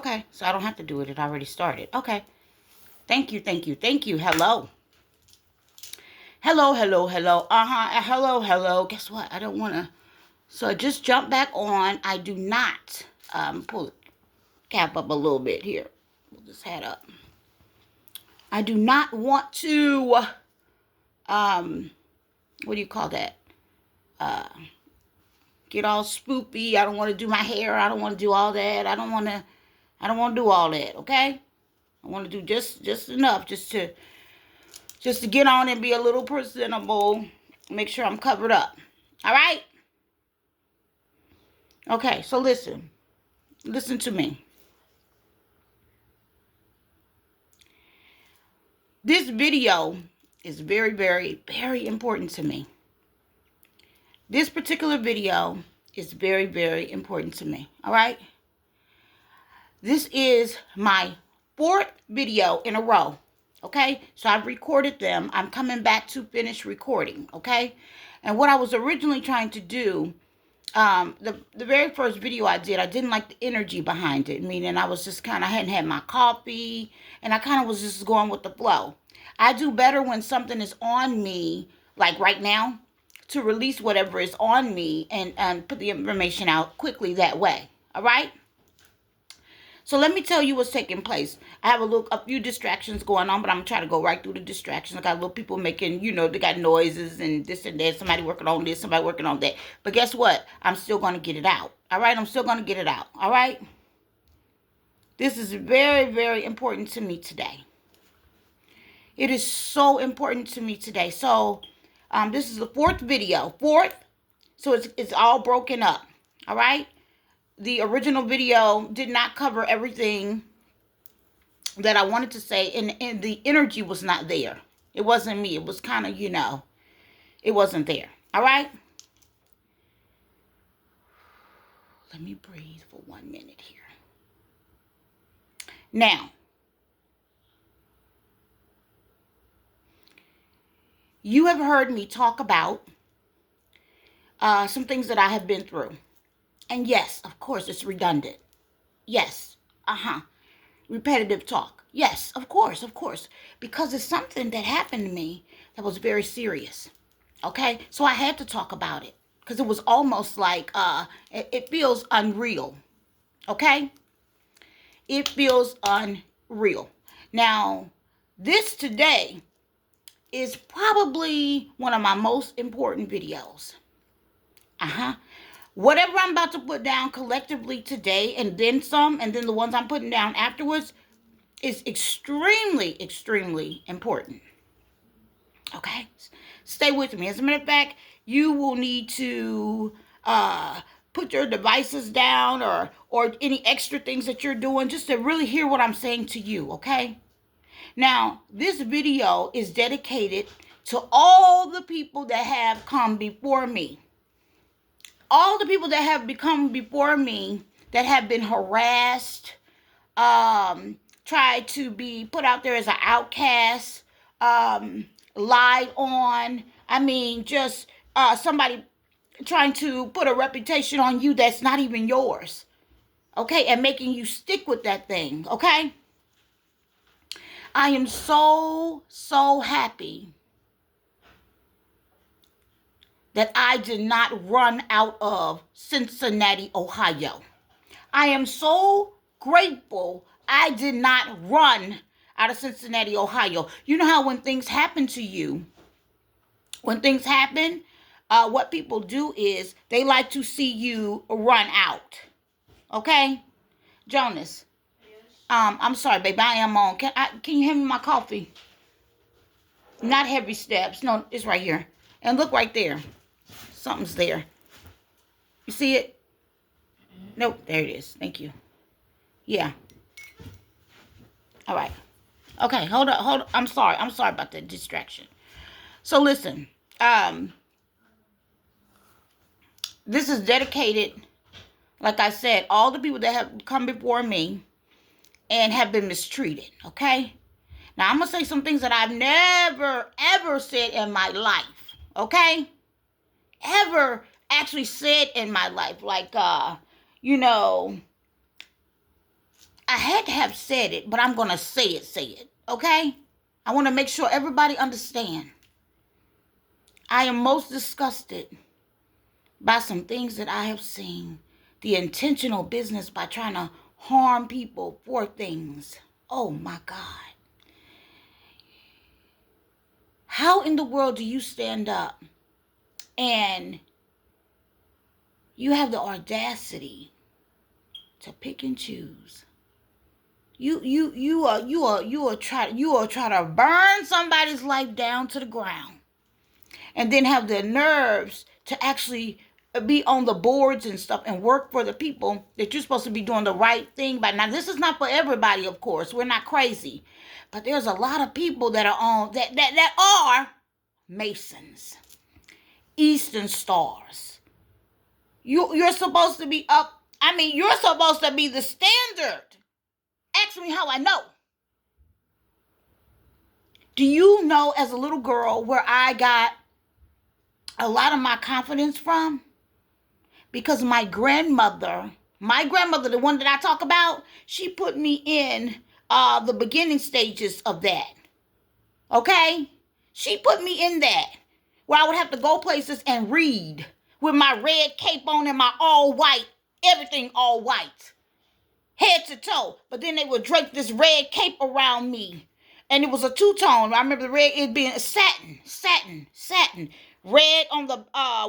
Okay, so I don't have to do it. It already started. Okay. Thank you, thank you, thank you. Hello. Hello, hello, hello. Hello, hello. Guess what? I don't want to. So I just jump back on. I do not pull the cap up a little bit here. Pull this hat up. I do not want to what do you call that? Get all spoopy. I don't want to do my hair. I don't want to do all that. I don't want to do all that, okay? I want to do just enough just to get on and be a little presentable. Make sure I'm covered up. All right? Okay, so listen. Listen to me. This video is very, very, very important to me. This particular video is very, very important to me. All right? This is my 4th video in a row. Okay? So I've recorded them. I'm coming back to finish recording. Okay? And what I was originally trying to do, the very first video I didn't like the energy behind it. Meaning I was just I hadn't had my coffee, and I kind of was just going with the flow. I do better when something is on me, like right now, to release whatever is on me and put the information out quickly that way. All right? So let me tell you what's taking place. I have a few distractions going on, but I'm going to try to go right through the distractions. I got little people making, they got noises and this and that. Somebody working on this, somebody working on that. But guess what? I'm still going to get it out. All right? I'm still going to get it out. All right? This is very, very important to me today. It is so important to me today. So this is the 4th video. 4th. So it's all broken up. All right? The original video did not cover everything that I wanted to say, and the energy was not there. It wasn't me. It was kind of, it wasn't there. All right? Let me breathe for 1 minute here. Now, you have heard me talk about some things that I have been through. And yes, of course, it's redundant. Yes. Repetitive talk. Yes, of course. Because it's something that happened to me that was very serious. Okay? So I had to talk about it. Because it was almost like, it feels unreal. Okay? It feels unreal. Now, this today is probably one of my most important videos. Whatever I'm about to put down collectively today, and then some, and then the ones I'm putting down afterwards, is extremely, extremely important. Okay? Stay with me. As a matter of fact, you will need to put your devices down or any extra things that you're doing just to really hear what I'm saying to you, okay? Now, this video is dedicated to all the people that have come before me. All the people that have become before me that have been harassed, tried to be put out there as an outcast, lied on. I mean, just somebody trying to put a reputation on you that's not even yours. Okay? And making you stick with that thing. Okay? I am so, so happy that I did not run out of Cincinnati, Ohio. I am so grateful I did not run out of Cincinnati, Ohio. You know how when things happen to you, what people do is they like to see you run out. Okay? Jonas. I'm sorry, baby. I am on. Can you hand me my coffee? Not heavy steps. No, it's right here. And look right there. Something's there. You see it? Nope. There it is. Thank you. Yeah. All right. Okay. Hold on. I'm sorry about the distraction. So listen. This is dedicated, like I said, all the people that have come before me and have been mistreated. Okay? Now, I'm going to say some things that I've never, ever said in my life. Okay? Ever actually said in my life. Like, I I had to have said it, but I'm going to say it, okay? I want to make sure everybody understand. I am most disgusted by some things that I have seen. The intentional business by trying to harm people for things. Oh my God. How in the world do you stand up and you have the audacity to pick and choose? You are try to burn somebody's life down to the ground, and then have the nerves to actually be on the boards and stuff and work for the people that you're supposed to be doing the right thing by. Now, this is not for everybody, of course. We're not crazy, but there's a lot of people that are on that are Masons, Eastern Stars. You're supposed to be up. I mean, you're supposed to be the standard. Ask me how I know. Do you know, as a little girl, where I got a lot of my confidence from? Because my grandmother, the one that I talk about, she put me in the beginning stages of that. Okay? She put me in that, where I would have to go places and read with my red cape on and my all white, everything all white, head to toe. But then they would drape this red cape around me. And it was a two-tone. I remember the red, it being satin. Red on the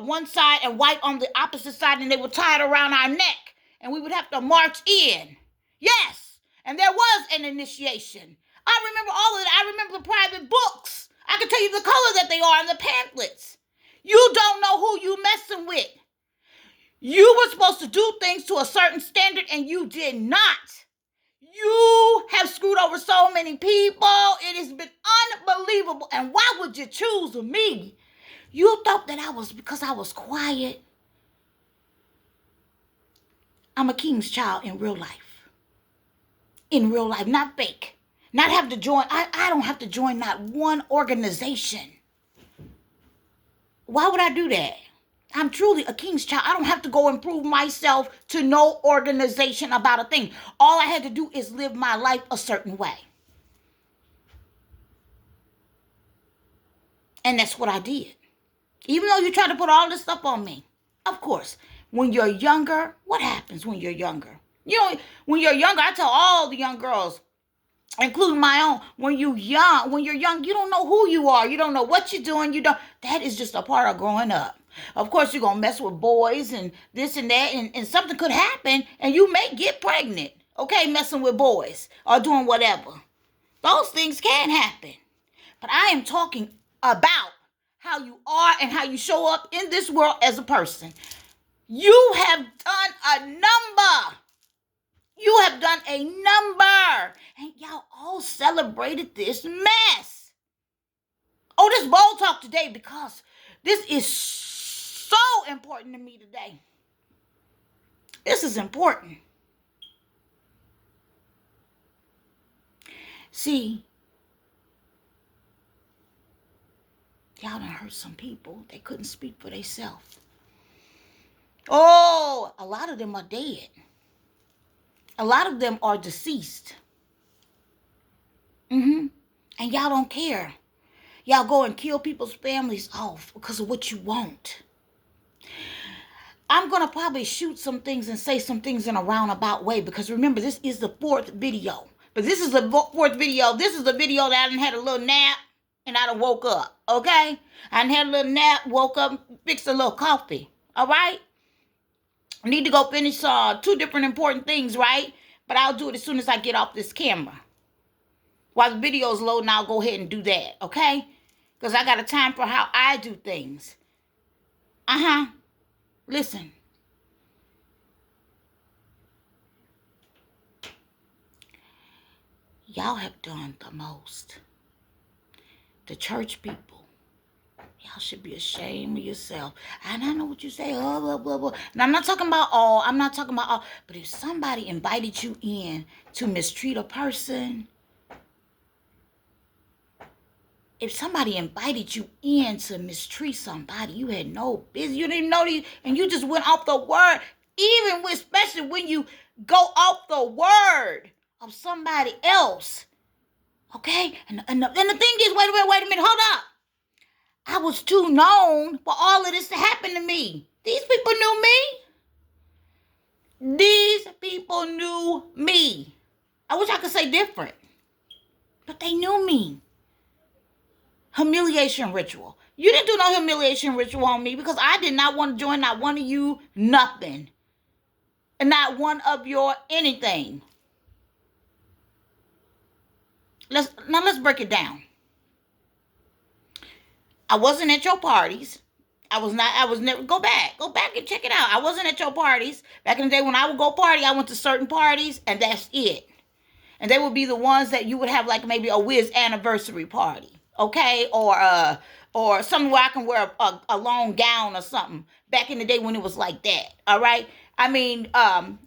one side and white on the opposite side. And they would tie it around our neck. And we would have to march in. Yes. And there was an initiation. I remember all of that. I remember the private books. I can tell you the color that they are in the pamphlets. You don't know who you messing with. You were supposed to do things to a certain standard and you did not. You have screwed over so many people. It has been unbelievable. And why would you choose me? You thought that I was because I was quiet. I'm a king's child in real life. In real life, not fake. Not have to join. I don't have to join not one organization. Why would I do that? I'm truly a king's child. I don't have to go and prove myself to no organization about a thing. All I had to do is live my life a certain way. And that's what I did. Even though you try to put all this stuff on me. Of course, when you're younger, what happens when you're younger? You know, when you're younger, I tell all the young girls, including my own, when you're young, you don't know who you are. You don't know what you're doing. That is just a part of growing up. Of course, you're going to mess with boys and this and that, and something could happen, and you may get pregnant, okay, messing with boys or doing whatever. Those things can happen. But I am talking about how you are and how you show up in this world as a person. You have done a number. You have done a number. And y'all all celebrated this mess. Oh, this bold talk today because this is so important to me today. This is important. See, y'all done hurt some people. They couldn't speak for themselves. Oh, a lot of them are dead. A lot of them are deceased. And y'all don't care. Y'all go and kill people's families off because of what you want. I'm going to probably shoot some things and say some things in a roundabout way because remember, this is the 4th video. But this is the 4th video. This is the video that I done had a little nap and I done woke up, okay? I done had a little nap, woke up, fixed a little coffee, all right? I need to go finish 2 different important things, right? But I'll do it as soon as I get off this camera. While the video's loading, I'll go ahead and do that, okay? Because I got a time for how I do things. Listen. Y'all have done the most. The church people. Y'all should be ashamed of yourself. And I know what you say, blah, blah, blah. And I'm not talking about all. But if somebody invited you in to mistreat a person, if somebody invited you in to mistreat somebody, you had no business. You didn't know these, and you just went off the word. Especially when you go off the word of somebody else. Okay? And the thing is, wait a minute, hold up. I was too known for all of this to happen to me. These people knew me. These people knew me. I wish I could say different. But they knew me. Humiliation ritual. You didn't do no humiliation ritual on me because I did not want to join not one of you nothing. And not one of your anything. Let's break it down. I wasn't at your parties. I was never, go back and check it out. I wasn't at your parties. Back in the day when I would go party, I went to certain parties and that's it. And they would be the ones that you would have like maybe a Wiz anniversary party. Okay? Or something where I can wear a long gown or something. Back in the day when it was like that. All right? I mean,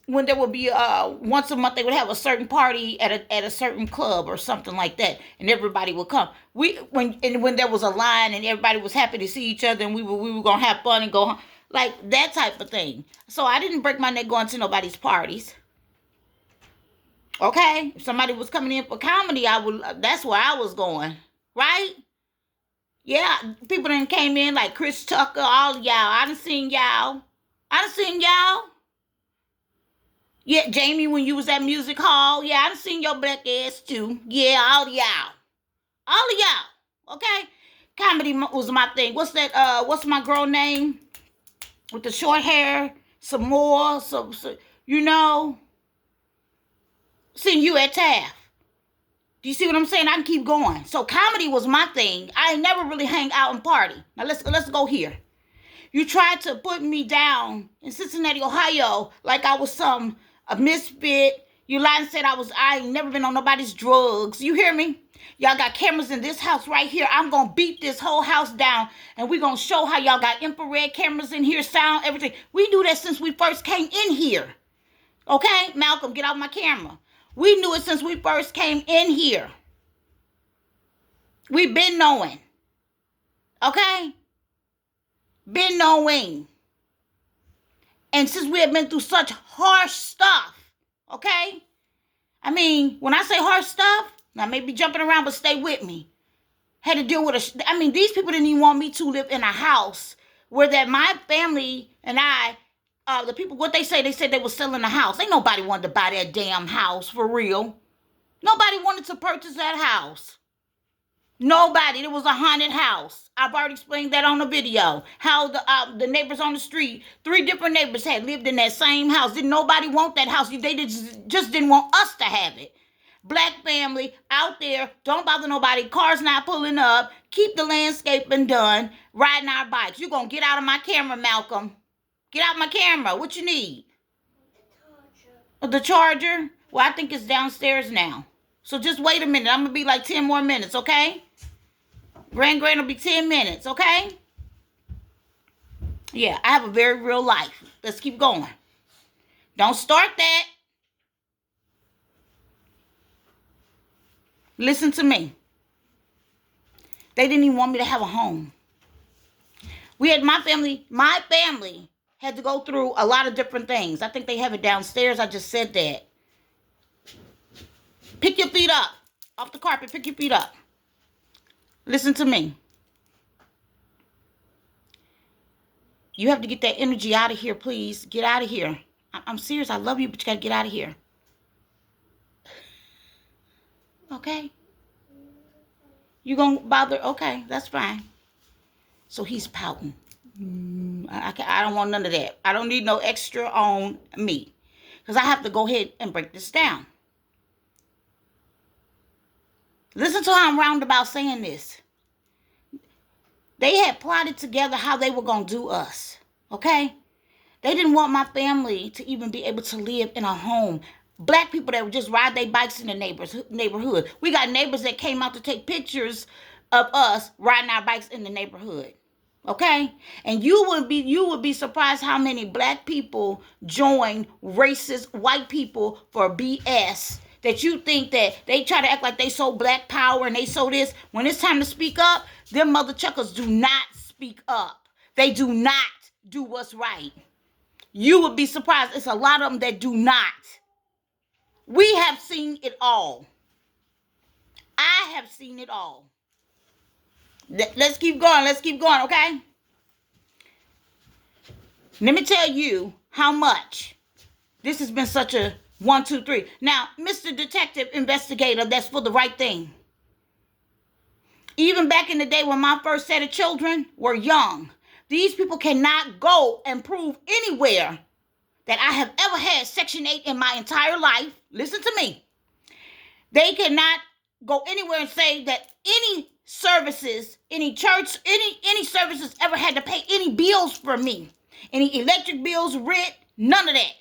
when there would be once a month, they would have a certain party at a certain club or something like that, and everybody would come. When there was a line and everybody was happy to see each other, and we were gonna have fun and go home, like that type of thing. So I didn't break my neck going to nobody's parties. Okay, if somebody was coming in for comedy, that's where I was going, right? Yeah, people done came in like Chris Tucker, all y'all. I done seen y'all. Yeah, Jamie, when you was at Music Hall. Yeah, I done seen your black ass too. Yeah, all of y'all. Okay? Comedy was my thing. What's that, what's my girl name? With the short hair? Some more, you know. Seeing you at Taft. Do you see what I'm saying? I can keep going. So comedy was my thing. I ain't never really hang out and party. Now let's go here. You tried to put me down in Cincinnati, Ohio, like I was a misfit. You lied and said I ain't never been on nobody's drugs. You hear me? Y'all got cameras in this house right here. I'm going to beat this whole house down, and we're going to show how y'all got infrared cameras in here, sound, everything. We do that since we first came in here. Okay? Malcolm, get off my camera. We knew it since we first came in here. We've been knowing. Okay? Been knowing. And since we have been through such harsh stuff, okay? I mean, when I say harsh stuff, I may be jumping around, but stay with me. Had to deal with these people didn't even want me to live in a house where that my family and I, the people, what they said they were selling the house. Ain't nobody wanted to buy that damn house, for real. Nobody wanted to purchase that house. Nobody. It was a haunted house. I've already explained that on the video. How the neighbors on the street, 3 different neighbors had lived in that same house. Didn't nobody want that house? They just didn't want us to have it. Black family out there, don't bother nobody. Cars not pulling up. Keep the landscaping done. Riding our bikes. You gonna get out of my camera, Malcolm. Get out of my camera. What you need? The charger? Well, I think it's downstairs now. So just wait a minute. I'm gonna be like 10 more minutes, okay? Grand will be 10 minutes, okay? Yeah, I have a very real life. Let's keep going. Don't start that. Listen to me. They didn't even want me to have a home. We had my family had to go through a lot of different things. I think they have it downstairs. I just said that. Pick your feet up. Off the carpet, pick your feet up. Listen to me. You have to get that energy out of here, please. Get out of here. I'm serious. I love you, but you got to get out of here. Okay? You going to bother? Okay, that's fine. So he's pouting. I don't want none of that. I don't need no extra on me. Because I have to go ahead and break this down. Listen to how I'm roundabout saying this. They had plotted together how they were going to do us. Okay? They didn't want my family to even be able to live in a home. Black people that would just ride their bikes in the neighborhood. We got neighbors that came out to take pictures of us riding our bikes in the neighborhood. Okay? And you would be surprised how many black people join racist white people for BS. That you think that they try to act like they so black power and they so this. When it's time to speak up, them mother chuckers do not speak up. They do not do what's right. You would be surprised. It's a lot of them that do not. We have seen it all. I have seen it all. Let's keep going. Let's keep going, okay? Let me tell you how much this has been such a 1, 2, 3. Now, Mr. Detective Investigator, that's for the right thing. Even back in the day when my first set of children were young, these people cannot go and prove anywhere that I have ever had Section 8 in my entire life. Listen to me. They cannot go anywhere and say that any services, any church, any services ever had to pay any bills for me. Any electric bills, rent, none of that.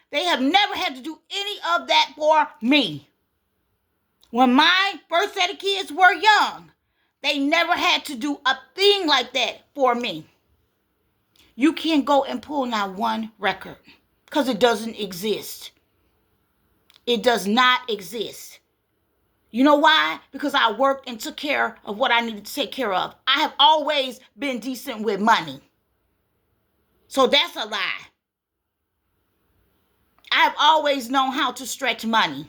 They have never had to do any of that for me. When my first set of kids were young, they never had to do a thing like that for me. You can't go and pull now one record because it doesn't exist. It does not exist. You know why? Because I worked and took care of what I needed to take care of. I have always been decent with money. So that's a lie. I've always known how to stretch money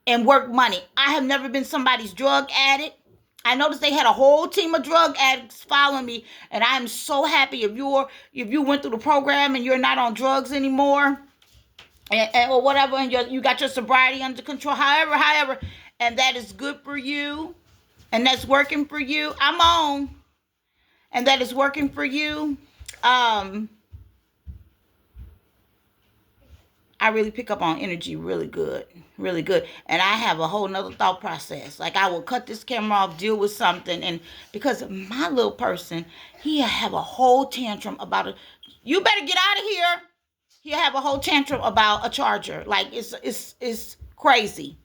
and work money. I have never been somebody's drug addict. I noticed they had a whole team of drug addicts following me, and I am so happy if you went through the program and you're not on drugs anymore, or whatever, and you got your sobriety under control. However, and that is good for you, and that's working for you. I'm on, and that is working for you. I really pick up on energy really good. And I have a whole nother thought process. Like I will cut this camera off, deal with something. And because my little person, he'll have a whole tantrum about it. You better get out of here. He'll have a whole tantrum about a charger. Like it's crazy.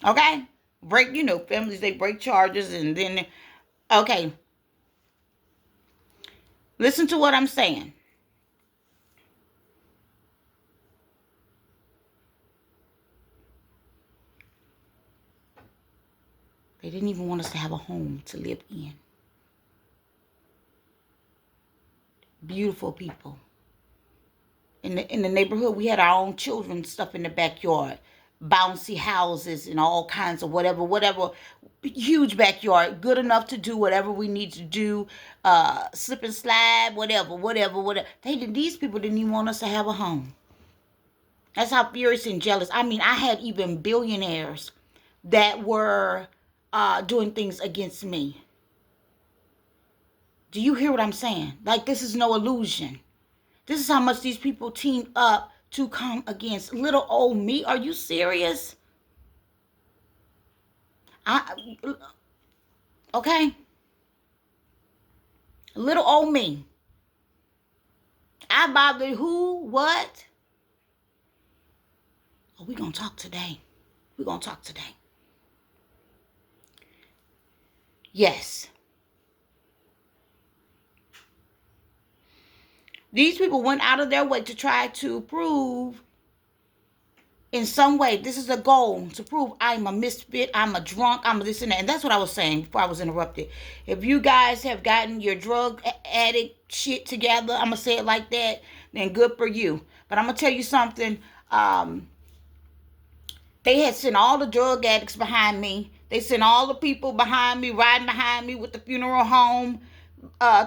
Okay? Families, they break chargers and then, okay. Listen to what I'm saying. They didn't even want us to have a home to live in. Beautiful people. In the neighborhood, we had our own children stuff in the backyard. Bouncy houses and all kinds of whatever. Huge backyard. Good enough to do whatever we need to do. Slip and slide, whatever. These people didn't even want us to have a home. That's how furious and jealous. I mean, I had even billionaires that were doing things against me. Do you hear what I'm saying? Like, this is no illusion. This is how much these people teamed up to come against little old me. Are you serious? Okay. Little old me. I bothered who, what? Oh, we're going to talk today. Yes. These people went out of their way to try to prove in some way, this is a goal, to prove I'm a misfit, I'm a drunk, I'm a this and that. And that's what I was saying before I was interrupted. If you guys have gotten your drug addict shit together, I'm going to say it like that, then good for you. But I'm going to tell you something. They had sent all the drug addicts behind me. They sent all the people behind me, riding behind me with the funeral home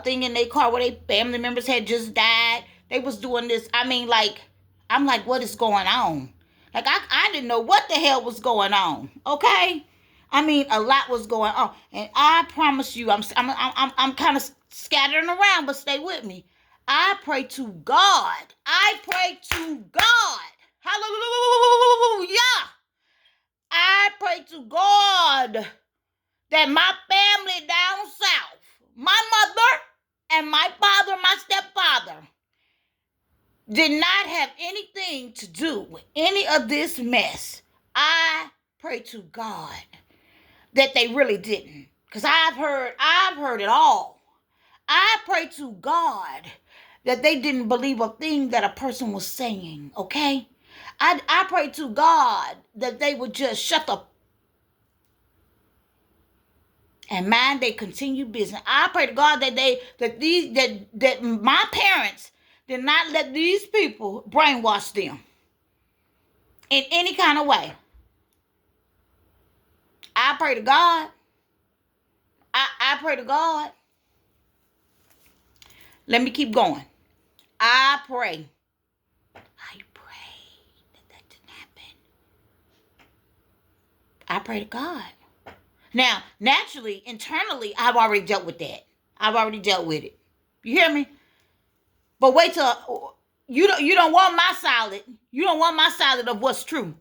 thing in their car where their family members had just died. They was doing this. I mean, like, I'm like, what is going on? Like, I didn't know what the hell was going on. Okay? I mean, a lot was going on. And I promise you, I'm kind of scattering around, but stay with me. I pray to God. Hallelujah. I pray to God that my family down south, my mother and my father, my stepfather, did not have anything to do with any of this mess. I pray to God that they really didn't. Because I've heard it all. I pray to God that they didn't believe a thing that a person was saying, okay? I pray to God that they would just shut up and mind their continued business. I pray to God that my parents did not let these people brainwash them in any kind of way. I pray to God. I pray to God. Let me keep going. I pray. I pray that didn't happen. I pray to God. Now, naturally, internally, I've already dealt with that. I've already dealt with it. You hear me? But wait till you don't want my salad. You don't want my salad of what's true.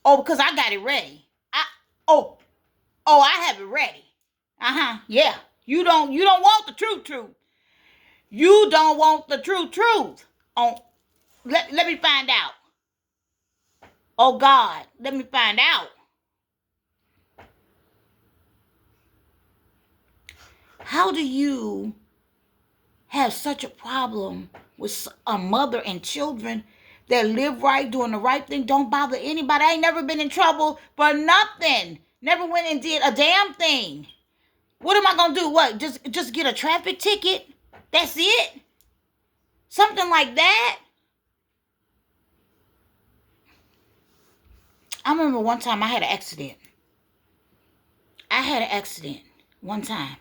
Oh, because I got it ready. I have it ready. Yeah. You don't want the truth. You don't want the truth. Let me find out. Oh God, let me find out. How do you have such a problem with a mother and children that live right, doing the right thing, don't bother anybody? I ain't never been in trouble for nothing. Never went and did a damn thing. What am I gonna do? What? Just get a traffic ticket? That's it? Something like that? I remember one time I had an accident. One time.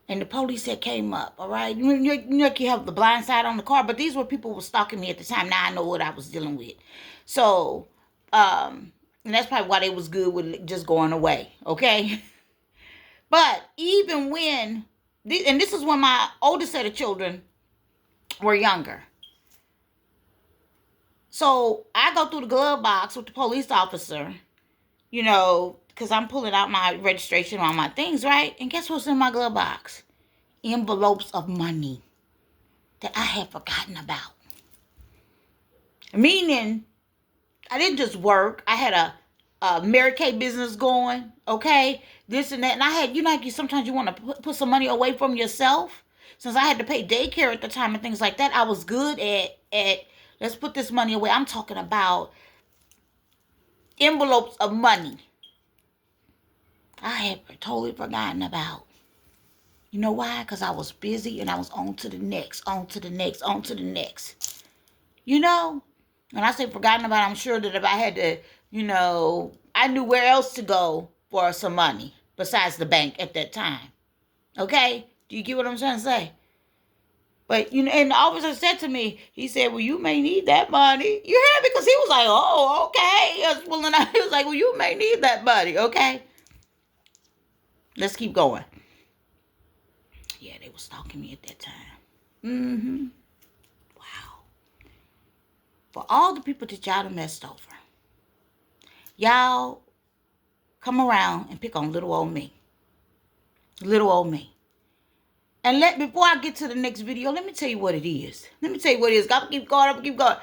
And the police had came up, all right? You have the blind side on the car, but these were people who were stalking me at the time. Now I know what I was dealing with. So, and that's probably why they was good with just going away, okay? But even when, and this is when my oldest set of children were younger. So I go through the glove box with the police officer, because I'm pulling out my registration on my things, right? And guess what's in my glove box? Envelopes of money that I had forgotten about. Meaning, I didn't just work. I had a Mary Kay business going, okay? This and that. And I had, sometimes you want to put some money away from yourself. Since I had to pay daycare at the time and things like that, I was good at let's put this money away. I'm talking about envelopes of money I had totally forgotten about. You know why? Because I was busy and I was on to the next. When I say forgotten about, I'm sure that if I had to, I knew where else to go for some money besides the bank at that time. Okay? Do you get what I'm trying to say? But, and the officer said to me, he said, well, you may need that money. You hear me? Because he was like, oh, okay. He was like, well, you may need that money, okay? Let's keep going. Yeah, they were stalking me at that time. Wow. For all the people that y'all done messed over, y'all come around and pick on little old me. And before I get to the next video, let me tell you what it is. I'm gonna keep going.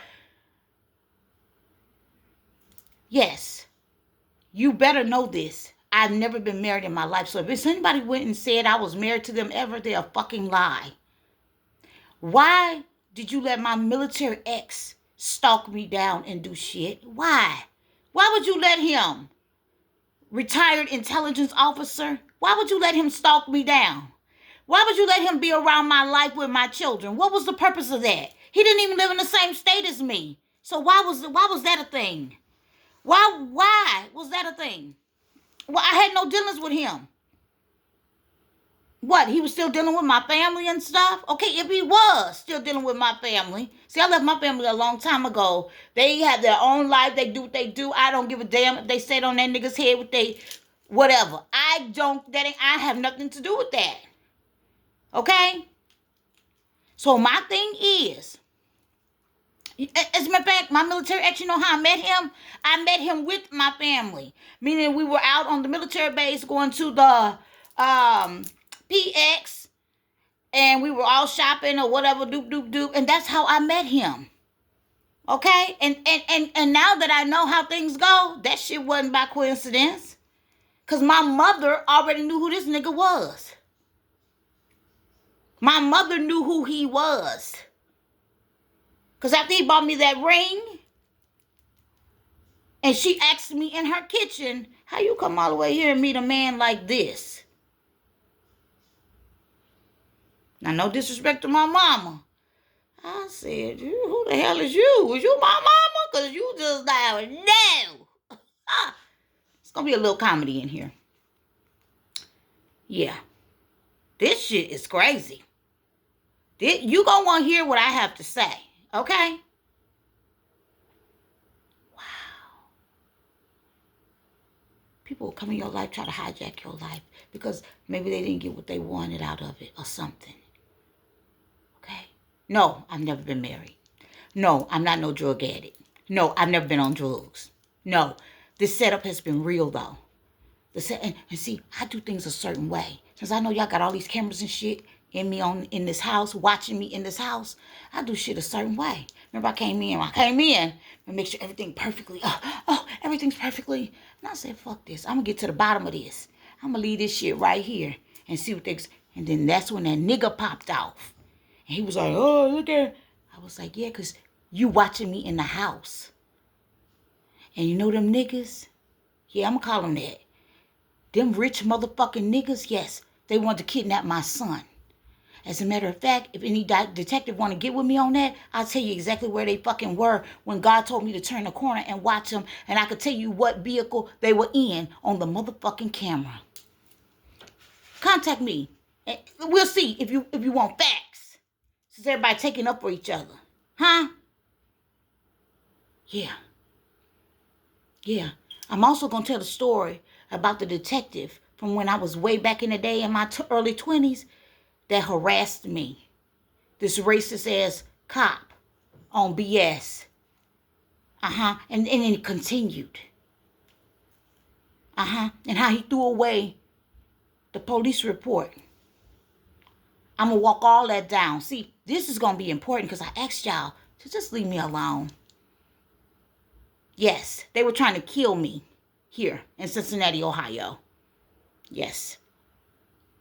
Yes, you better know this. I've never been married in my life. So if anybody went and said I was married to them ever, they're a fucking lie. Why did you let my military ex stalk me down and do shit? Why? Why would you let him, retired intelligence officer, why would you let him stalk me down? Why would you let him be around my life with my children? What was the purpose of that? He didn't even live in the same state as me. So why was that a thing? Why was that a thing? Well, I had no dealings with him. What, he was still dealing with my family and stuff? Okay, if he was still dealing with my family. See, I left my family a long time ago. They have their own life. They do what they do. I don't give a damn if they sit on that nigga's head with whatever. I have nothing to do with that. Okay? So my thing is, as a matter of fact, my military ex, you know how I met him? I met him with my family. Meaning we were out on the military base going to the PX, and we were all shopping or whatever, doop. And that's how I met him. Okay? And now that I know how things go, that shit wasn't by coincidence. Because my mother already knew who this nigga was. My mother knew who he was. Because after he bought me that ring, and she asked me in her kitchen, how you come all the way here and meet a man like this? Now, no disrespect to my mama. I said, who the hell is you? Was you my mama? Because you just died. No. It's going to be a little comedy in here. Yeah. This shit is crazy. You going to want to hear what I have to say. Okay? Wow. People will come in your life, try to hijack your life because maybe they didn't get what they wanted out of it or something. Okay? No, I've never been married. No, I'm not no drug addict. No, I've never been on drugs. No, this setup has been real though. And see, I do things a certain way. Since I know y'all got all these cameras and shit in this house, watching me in this house, I do shit a certain way. Remember I came in and make sure everything perfectly, everything's perfectly. And I said, fuck this. I'm gonna get to the bottom of this. I'm gonna leave this shit right here and see what they, and then that's when that nigga popped off. And he was like, oh, look at, I was like, yeah, because you watching me in the house. And you know them niggas? Yeah, I'm gonna call them that. Them rich motherfucking niggas, yes, they wanted to kidnap my son. As a matter of fact, if any detective want to get with me on that, I'll tell you exactly where they fucking were when God told me to turn the corner and watch them. And I could tell you what vehicle they were in on the motherfucking camera. Contact me. And we'll see if you want facts. Since everybody taking up for each other. Huh? Yeah. Yeah. I'm also going to tell the story about the detective from when I was way back in the day in my early 20s that harassed me. This racist ass cop on BS. And then it continued. And how he threw away the police report. I'm going to walk all that down. See, this is going to be important because I asked y'all to just leave me alone. Yes, they were trying to kill me here in Cincinnati, Ohio. Yes.